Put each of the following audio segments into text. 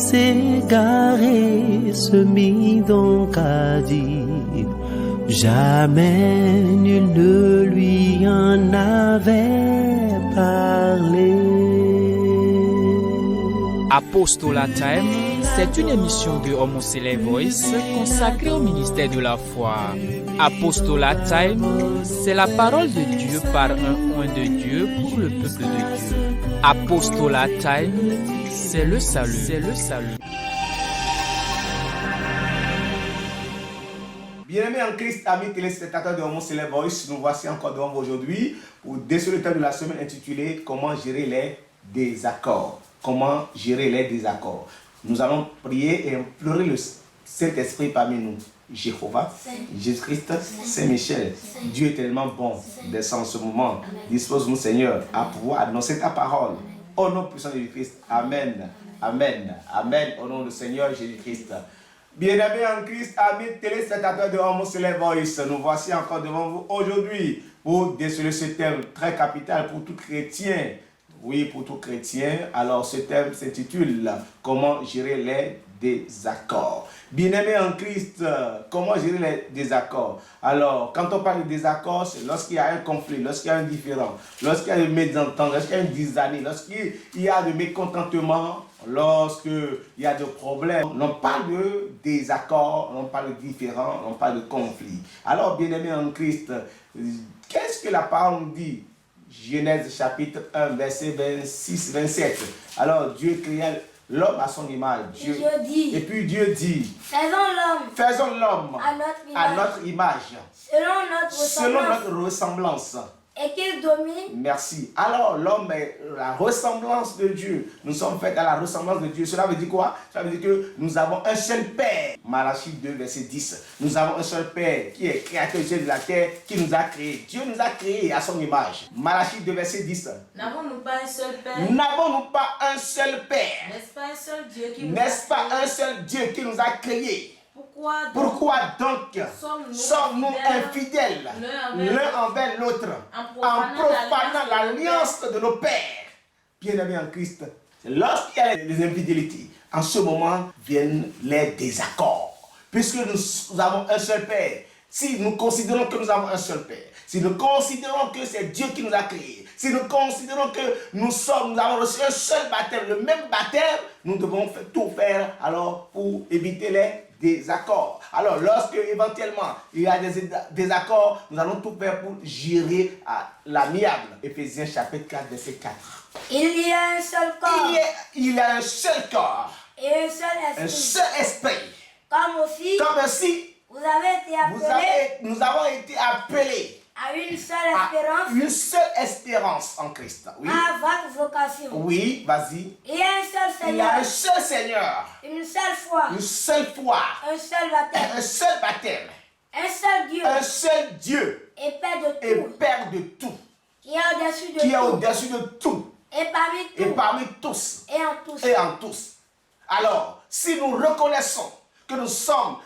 s'égarer se mit donc à dire, jamais nul ne lui en avait parlé. Apostolat Time, c'est une émission de Homocélé Voice consacrée au ministère de la foi. Apostolat Time, c'est la parole de Dieu par un oint de Dieu pour le peuple de Dieu. Apostolat Time, c'est le salut. C'est le salut. Bien-aimés en Christ, amis téléspectateurs de Homocélé Voice, nous voici encore devant vous aujourd'hui pour déceler le thème de la semaine intitulé Comment gérer les désaccords. Comment gérer les désaccords. Nous allons prier et implorer le Saint-Esprit parmi nous. Jéhovah, Jésus-Christ, Saint-Michel, Dieu est tellement bon. Descends en ce moment. Dispose-nous, Seigneur, à pouvoir annoncer ta parole. Au nom puissant de Jésus-Christ. Amen. Amen. Amen. Au nom du Seigneur Jésus-Christ. Bien-aimés en Christ, amis téléspectateurs de Homocélé Voice, nous voici encore devant vous aujourd'hui pour déceler ce thème très capital pour tout chrétien. Oui, pour tout chrétien. Alors, ce thème s'intitule « Comment gérer les désaccords ». Bien-aimés en Christ, comment gérer les désaccords? Alors, quand on parle de désaccords, c'est lorsqu'il y a un conflit, lorsqu'il y a un différend, lorsqu'il y a une mésentente, lorsqu'il y a une dizaine, lorsqu'il y a de mécontentement, lorsqu'il y a des problèmes. On parle de désaccords, on parle de différends, on parle de conflit. Alors, bien-aimés en Christ, qu'est-ce que la parole nous dit? Genèse chapitre 1, verset 26-27. Alors, Dieu créa l'homme à son image. Et puis Dieu dit, faisons l'homme à notre image, selon notre ressemblance. Et qu'il domine. Merci. Alors, l'homme est la ressemblance de Dieu. Nous sommes faits à la ressemblance de Dieu. Cela veut dire quoi? Cela veut dire que nous avons un seul Père. Malachie 2, verset 10. Nous avons un seul Père qui est créateur de la terre, qui nous a créés. Dieu nous a créés à son image. Malachie 2, verset 10. N'avons-nous pas un seul Père? N'avons-nous pas un seul Père? N'est-ce pas un seul Dieu qui nous N'est-ce pas un seul Dieu qui nous a créés? Pourquoi donc sommes-nous infidèles l'un envers l'autre en profanant l'alliance de nos pères? Bien-aimés en Christ, lorsqu'il y a les infidélités, en ce moment viennent les désaccords. Puisque nous avons un seul Père, si nous considérons que nous avons un seul Père, si nous considérons que c'est Dieu qui nous a créés, si nous considérons que nous avons reçu un seul baptême, le même baptême, nous devons tout faire alors pour éviter les désaccords. Alors, lorsque éventuellement il y a des désaccords, nous allons tout faire pour gérer à l'amiable. Éphésiens chapitre 4, verset 4. Il y a un seul corps. Il y a un seul corps. Et un seul esprit. Un seul esprit. Comme aussi, nous avons été appelés à une seule espérance. Une seule espérance en Christ. Oui. À votre vocation. Oui, vas-y. Il y a un seul Seigneur. Il y a un seul Seigneur. Une seule foi. Une seule foi. Un seul baptême. Un seul baptême. Un seul Dieu. Un seul Dieu. Et Père de tout. Et Père de tout. Qui est au-dessus de tout. Qui est au-dessus de tout. Et parmi tout. Et parmi tous. Et en tous. Et en tous. Alors, si nous reconnaissons que nous sommes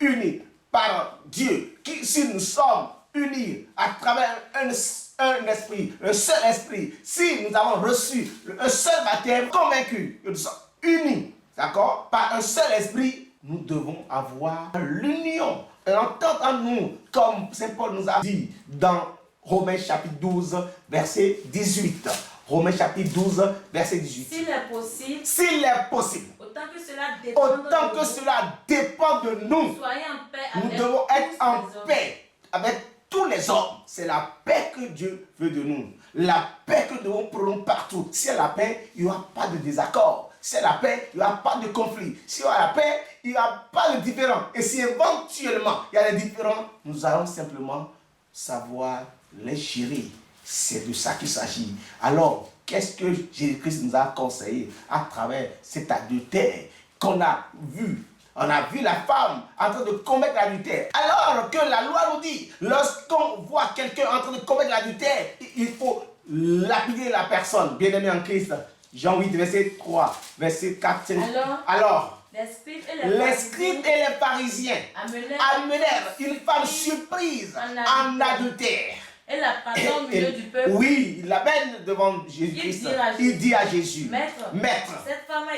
unis par Dieu, si nous sommes unis à travers un esprit, un seul esprit, si nous avons reçu un seul baptême, convaincus que nous sommes unis, d'accord, par un seul esprit, nous devons avoir l'union, l'entente en nous, comme Saint Paul nous a dit dans Romains chapitre 12, verset 18. Romains chapitre 12, verset 18. S'il est possible, autant que cela dépend de nous, nous devons être en paix avec tous les hommes. C'est la paix que Dieu veut de nous. La paix que nous prenons partout. Si il y a la paix, il n'y aura pas de désaccord. Si il y a la paix, il n'y aura pas de conflit. Si il y a la paix, il n'y aura pas de différend. Et si éventuellement il y a des différends, nous allons simplement savoir les gérer. C'est de ça qu'il s'agit. Alors, qu'est-ce que Jésus-Christ nous a conseillé à travers cet adultère qu'on a vu? On a vu la femme en train de commettre l'adultère. Alors que la loi nous dit, lorsqu'on voit quelqu'un en train de commettre l'adultère, il faut lapider la personne. Bien-aimé en Christ, Jean 8, verset 3, verset 4, 5. Alors, les scribes et les pharisiens amenèrent une femme surprise en adultère. Et Et la pardon au milieu du peuple. Oui, il l'amène devant Jésus-Christ. Il dit à Jésus, Maître,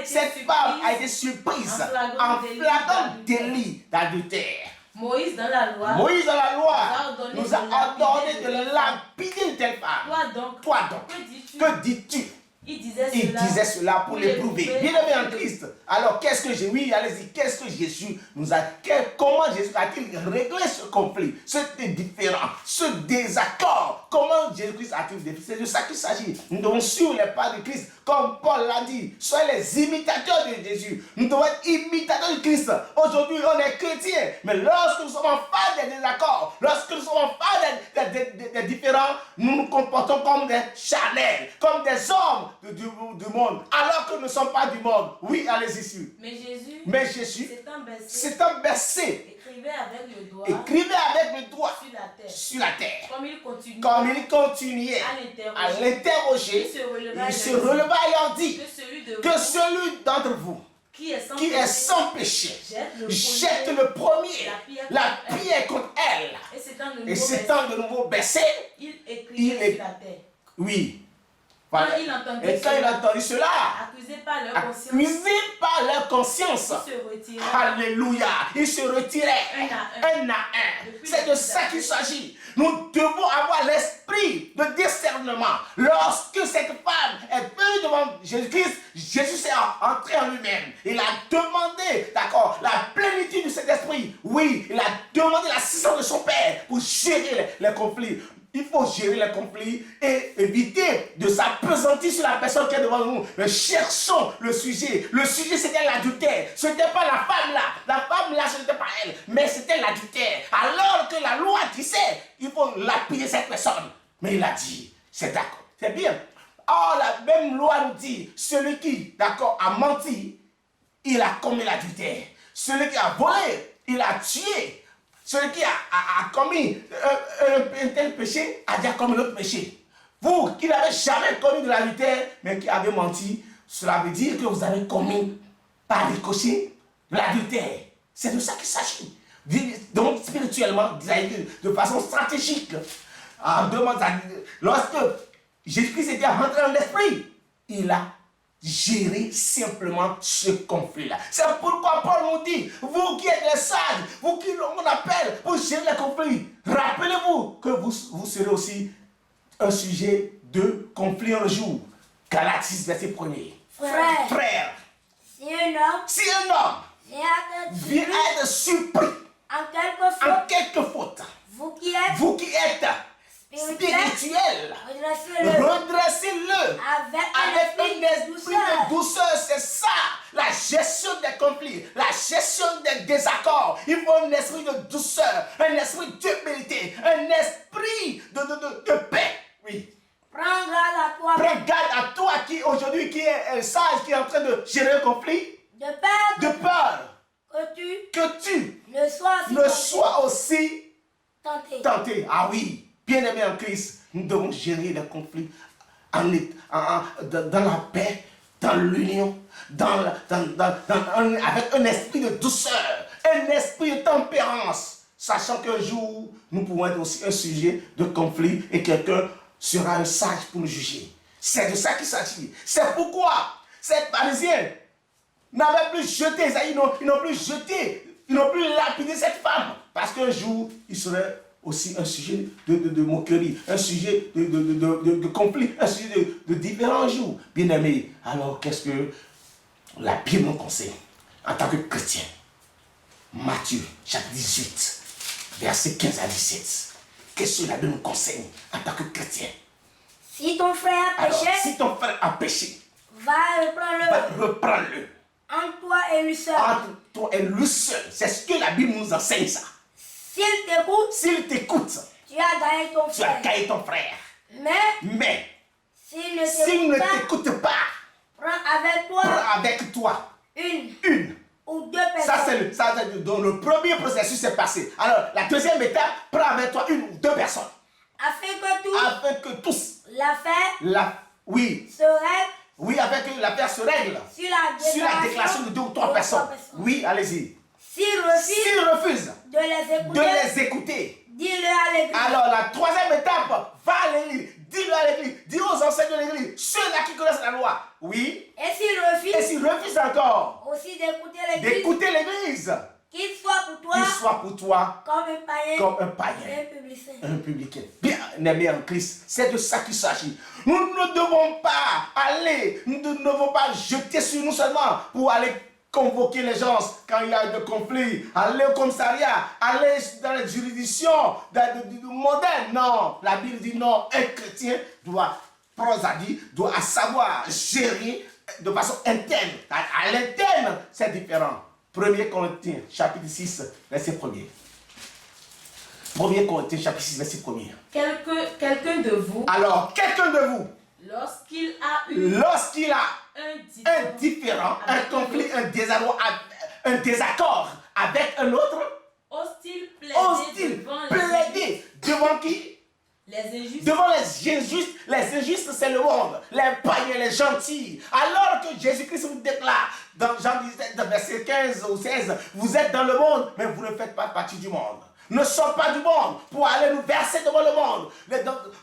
cette femme a été surprise en flagrant délit d'adultère. Moïse dans la loi nous a ordonné de lapider une telle femme. Toi donc, que dis-tu? Il disait cela pour l'éprouver. Bien-aimé en Christ. Alors, qu'est-ce que Jésus, oui, allez-y, qu'est-ce que Jésus nous a, comment Jésus a-t-il réglé ce conflit, ce différend, ce désaccord? Comment Jésus-Christ a-t-il défini? C'est de ça qu'il s'agit. Nous devons suivre les pas de Christ, comme Paul l'a dit. Soyez les imitateurs de Jésus. Nous devons être imitateurs de Christ. Aujourd'hui, on est chrétiens, mais lorsque nous sommes en face des désaccords, lorsque nous sommes en face des différends, nous nous comportons comme des charnels, comme des hommes du monde, alors que nous ne sommes pas du monde. Oui, allez-y sur. Mais Jésus, c'est un bercé. Écrivez avec le doigt sur la terre. Comme il continuait à l'interroger, il se releva et en dit que celui d'entre vous qui est sans péché jette le premier la pierre contre elle. Et s'étant de nouveau baissé, il est... Oui. Voilà. Et quand il a entendu cela, accusé par leur conscience, alléluia, il se retirait un à un. C'est de ça qu'il s'agit. Nous devons avoir l'esprit de discernement. Lorsque cette femme est venue devant Jésus-Christ, Jésus s'est entré en lui-même. Il a demandé, d'accord, la plénitude de cet esprit. Oui, il a demandé l'assistance de son Père pour gérer les conflits. Il faut gérer les conflits et éviter de s'appesantir sur la personne qui est devant nous. Mais cherchons le sujet. Le sujet, c'était l'adultère. Ce n'était pas la femme là. La femme là, ce n'était pas elle. Mais c'était l'adultère. Alors que la loi disait, il faut lapider cette personne. Mais il a dit, c'est d'accord. C'est bien. Or, la même loi nous dit, celui qui, d'accord, a menti, il a commis l'adultère. Celui qui a volé, il a tué. Celui qui a commis un tel péché a déjà commis l'autre péché. Vous qui n'avez jamais commis de l'adultère, mais qui avez menti, cela veut dire que vous avez commis par ricochet l'adultère. C'est de ça qu'il s'agit. Donc spirituellement, de façon stratégique, lorsque Jésus-Christ était rentré dans l'esprit, il a gérer simplement ce conflit-là. C'est pourquoi Paul nous dit, vous qui êtes les sages, vous qui l'on appelle pour gérer les conflits, rappelez-vous que vous serez aussi un sujet de conflit un jour. Galates 6, verset 1er. Frère, si un homme vient être surpris en quelque faute, vous qui êtes spirituel, redressez-le avec un esprit de douceur. C'est ça la gestion des conflits, la gestion des désaccords. Il faut un esprit de douceur, un esprit d'humilité, un esprit de paix. Oui. Prends garde à toi qui aujourd'hui qui est un sage, qui est en train de gérer le conflit, de peur que tu ne sois aussi tenté. Ah oui. Bien-aimés en Christ, nous devons gérer les conflits dans la paix, dans l'union, avec un esprit de douceur, un esprit de tempérance, sachant qu'un jour, nous pouvons être aussi un sujet de conflit et quelqu'un sera un sage pour nous juger. C'est de ça qu'il s'agit. C'est pourquoi ces Parisiens n'avaient plus jeté, ils n'ont plus lapidé cette femme, parce qu'un jour, ils seraient aussi un sujet de moquerie, un sujet de conflit, un sujet de différents jours. Bien-aimés, alors qu'est-ce que la Bible nous conseille en tant que chrétien? Matthieu, chapitre 18, versets 15 à 17. Qu'est-ce que la Bible nous conseille en tant que chrétien? Si ton frère a péché, va reprends-le. Entre toi et lui seul. Entre toi et lui seul. C'est ce que la Bible nous enseigne, ça. S'il t'écoute, tu as gagné ton frère. Mais s'il ne t'écoute pas, prends avec toi une ou deux personnes. Ça, dans le premier processus, c'est passé. Alors, la deuxième étape, prends avec toi une ou deux personnes. Afin que tous l'affaire oui, se règle. Oui, avec que l'affaire se règle. Sur la déclaration de deux ou trois personnes. Oui, allez-y. S'il refuse de les écouter, dis-le à l'église. Alors la troisième étape, oui. Et s'il Et s'il refuse encore aussi d'écouter d'écouter l'Église, qu'il soit pour toi qu'il soit pour toi comme un païen, comme un païen, et un publicien. un publicain. Bien aimé en Christ, c'est de ça qu'il s'agit. Nous ne devons pas aller, nous ne devons pas jeter sur nous seulement pour aller convoquer les gens quand il y a des conflits, aller au commissariat, aller dans les juridictions modernes. Non, la Bible dit non, un chrétien doit, prosadi, doit savoir gérer de façon interne. À l'interne, c'est différent. 1 Corinthiens, chapitre 6, verset 1er. 1 Corinthiens, chapitre 6, verset 1er. Quelqu'un de vous, Alors, quelqu'un de vous, lorsqu'il a un différent, un conflit, un désaccord avec un autre, ose-t-il ose-t-il plaider devant qui? les injustes, Devant les injustes. Les injustes, c'est le monde. Les païens, les gentils. Alors que Jésus-Christ vous déclare dans Jean 17, verset 15 ou 16, vous êtes dans le monde, mais vous ne faites pas partie du monde. Ne sommes pas du monde pour aller nous verser devant le monde,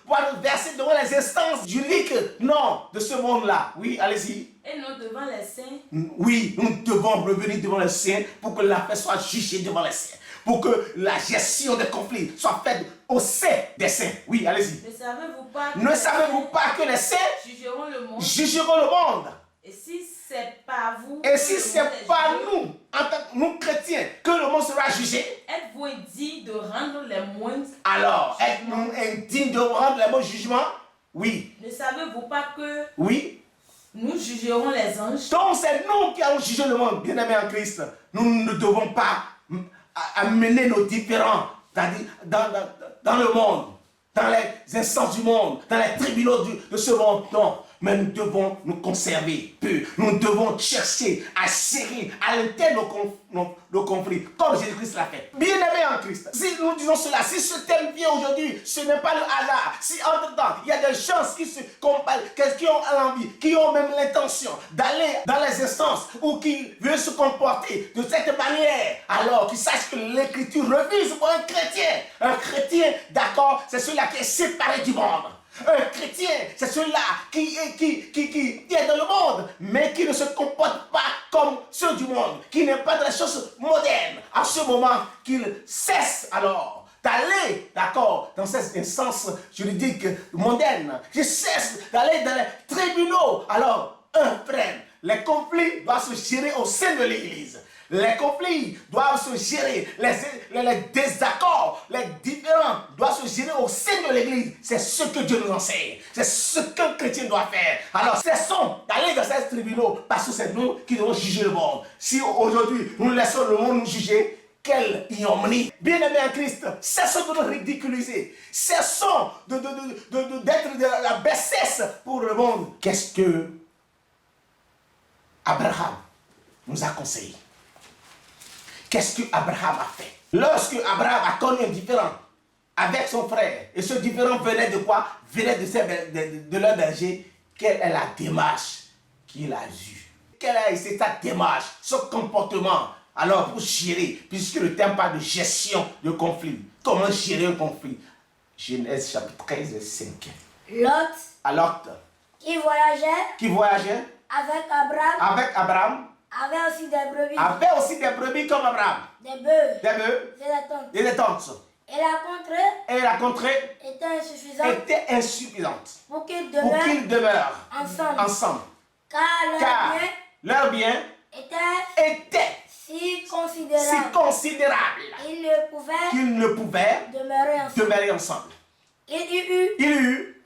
pour aller nous verser devant les instances juridiques, non, de ce monde-là. Oui, allez-y. et non devant les saints, Oui, nous devons revenir devant les saints pour que l'affaire soit jugée devant les saints, pour que la gestion des conflits soit faite au sein des saints. Oui, allez-y. ne savez-vous pas que Ne savez-vous pas que les saints jugeront le monde? jugeront le monde? Et si c'est pas vous, Et que si le ce n'est monde est pas jugé, nous, en tant que nous chrétiens, que le monde sera jugé, êtes-vous indignes de rendre les moindres? alors êtes-nous indignes de rendre les bons jugements? Oui. Ne savez-vous pas que Oui. nous jugerons les anges? Donc c'est nous qui allons juger le monde, bien-aimés en Christ. Nous ne devons pas amener nos différends dans le monde, dans les instances du monde, dans les tribunaux de ce monde. Non. Mais nous devons nous conserver purs. Nous devons chercher à serrer à l'interne nos conflits, comme Jésus-Christ l'a fait. Bien-aimés en Christ, si nous disons cela, si ce thème vient aujourd'hui, ce n'est pas le hasard. Si entre-temps, il y a des gens qui ont l'envie, qui ont même l'intention d'aller dans les instances ou qui veulent se comporter de cette manière, alors qu'ils sachent que l'Écriture refuse pour un chrétien. Un chrétien, d'accord, c'est celui-là qui est séparé du monde. Un chrétien, c'est celui-là qui est dans le monde, mais qui ne se comporte pas comme ceux du monde, qui n'est pas dans les choses modernes. À ce moment, qu'il cesse alors d'aller, d'accord, dans ces instances juridiques modernes, qu'il cesse d'aller dans les tribunaux. Alors, un frère, les conflits doivent se gérer au sein de l'Église. Les conflits doivent se gérer, les désaccords, les différends doivent se gérer au sein de l'Église. C'est ce que Dieu nous enseigne. C'est ce qu'un chrétien doit faire. Alors cessons d'aller dans ces tribunaux parce que c'est nous qui devons juger le monde. Si aujourd'hui nous laissons le monde nous juger, quelle ignominie. Bien-aimés en Christ, cessons de nous ridiculiser. Cessons d'être de la bassesse pour le monde. Qu'est-ce que Abraham nous a conseillé? Qu'est-ce que Abraham a fait? Lorsque Abraham a connu un différend avec son frère, et ce différend venait de quoi? Venait de leur berger. Quelle est la démarche qu'il a eue? Quelle a été sa démarche, son comportement? Alors pour gérer, puisque le thème parle de gestion de conflit, comment gérer un conflit? Genèse chapitre 13, verset 5. Lot, Alors, qui voyageait avec Abraham, avait aussi des brebis, avait aussi des brebis comme Abraham, des bœufs, des bœufs et des tentes. et des tentes. Et la contrée était insuffisante pour qu'ils pour qu'ils demeurent ensemble. Car leur bien était si si considérable considérable qu'ils ne pouvaient demeurer ensemble. Il y Il y eut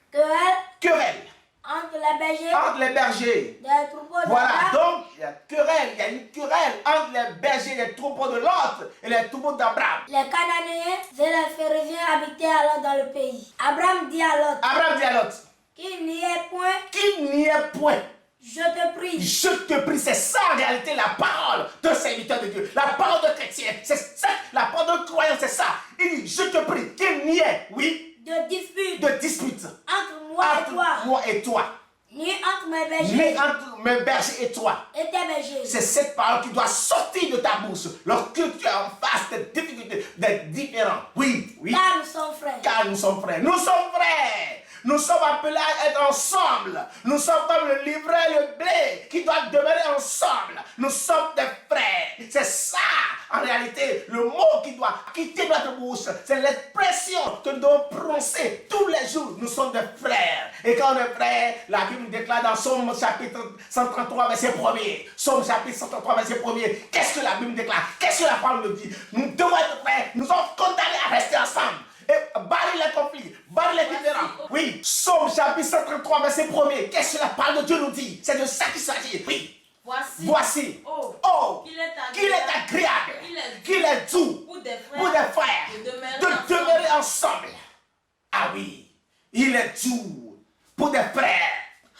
querelle entre les entre les bergers. des troupeaux Voilà, d'Abraham donc il y a une querelle entre les bergers des troupeaux de Lot et les troupeaux d'Abraham. Les Cananéens et les Phérésiens habitaient alors dans le pays. Abraham dit à Lot qu'il n'y ait point. Je te prie, c'est ça en réalité la parole d'un serviteur de Dieu, la parole d'un chrétien, c'est ça, la parole d'un croyant, c'est ça. Il dit, je te prie, qu'il n'y ait, oui, de dispute entre moi et toi, ni entre mes bergers et toi. et tes bergers. C'est cette parole qui doit sortir de ta bouche lorsque tu es en face des difficultés, des différends. Oui. Car nous sommes frères. Nous sommes frères. Nous sommes appelés à être ensemble. Nous sommes comme le livret et le blé qui doivent demeurer ensemble. Nous sommes des frères. C'est ça, en réalité, le mot qui doit quitter notre bouche. C'est l'expression que nous devons prononcer tous les jours. Nous sommes des frères. Et quand on est frères, la Bible déclare dans Somme chapitre 133, verset 1er. Somme chapitre 133, verset 1er. Qu'est-ce que la Bible déclare? Qu'est-ce que la parole nous dit? Nous devons être frères. Nous sommes condamnés à rester ensemble. Et barrer les conflits, barrer les différends. Oui, Somme chapitre 133, verset 1er. Qu'est-ce que la parole de Dieu nous dit? C'est de ça qu'il s'agit. Oui. Voici. Oh, qu'il est agréable, qu'il est doux pour des frères de demeurer ensemble. Ah oui, il est doux pour des frères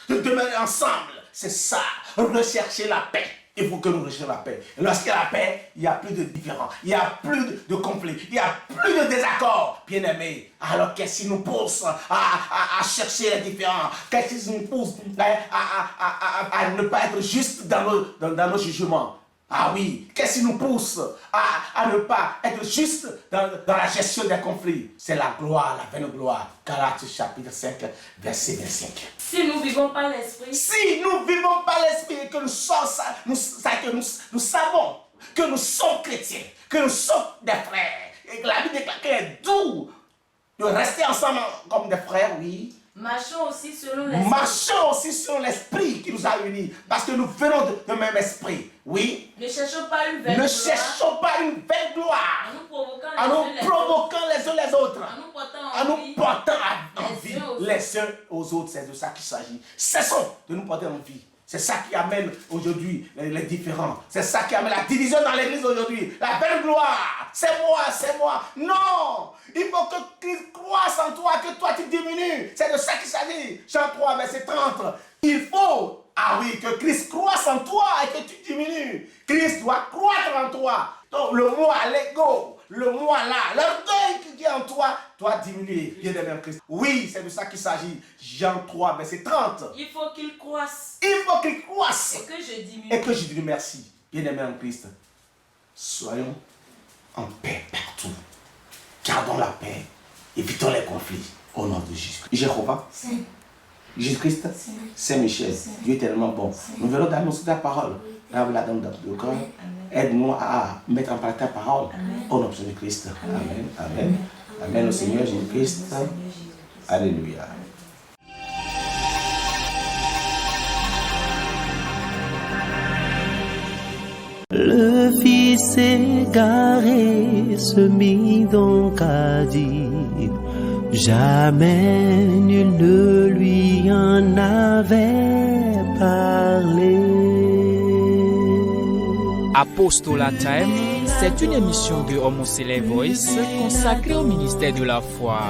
de demeurer ensemble. C'est ça, rechercher la paix. Il faut que nous recherchions la paix. Et lorsqu'il y a la paix, il n'y a plus de différends, il n'y a plus de conflits, il n'y a plus de désaccords, bien-aimés. Alors qu'est-ce qui nous pousse à chercher les différends? Qu'est-ce qui nous pousse à ne pas être juste dans nos jugements? Ah oui, qu'est-ce qui nous pousse à ne pas être juste dans la gestion des conflits? C'est la gloire, la vaine gloire. Galates chapitre 5, verset 25. Si nous vivons par l'esprit. Si nous vivons par l'esprit et que nous savons que nous sommes chrétiens, que nous sommes des frères, et que la Bible déclare qu'il est doux de rester ensemble comme des frères, oui. Marchons aussi selon l'esprit. Marchons aussi selon l'esprit qui nous a unis. Parce que nous venons de même esprit. Oui. Ne cherchons pas une vaine gloire. Ne cherchons pas une vaine gloire. En nous provoquant les uns les autres. En nous portant envie les uns aux autres. C'est de ça qu'il s'agit. Cessons de nous porter envie. C'est ça qui amène aujourd'hui les différends. C'est ça qui amène la division dans l'église aujourd'hui. La belle gloire. C'est moi. Non. Il faut que Christ croisse en toi, que toi tu diminues. C'est de ça qu'il s'agit. Jean 3, verset 30. Il faut, que Christ croisse en toi et que tu diminues. Christ doit croître en toi. Donc le moi, l'ego, le moi là, l'orgueil qui est en toi, doit diminuer. Bien aimé Christ. Oui, c'est de ça qu'il s'agit. Jean 3, verset 30. Il faut qu'il croisse. Il faut qu'il croisse. Et que je diminue. Et que je diminue. Merci. Bien aimé en Christ. Soyons en paix partout. Gardons la paix. Évitons les conflits. Au nom de Jésus. Jéhovah. Jésus-Christ. Saint-Michel. Dieu est tellement bon. Nous verrons dans ta parole. Lave-la dans notre cœur. Aide-nous à mettre en pratique ta parole. Au nom de Jésus-Christ. Amen. Amen. Amen au Seigneur Jésus-Christ. Alléluia. Le fils égaré se mit donc à dire, jamais nul ne lui en avait parlé. Apostolat Time, c'est une émission de Homoselect Voice consacrée au ministère de la foi.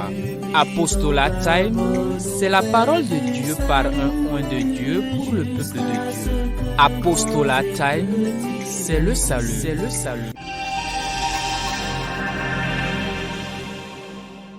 Apostolat Time, c'est la parole de Dieu par un oint de Dieu pour le peuple de Dieu. Apostolat Time, c'est le salut.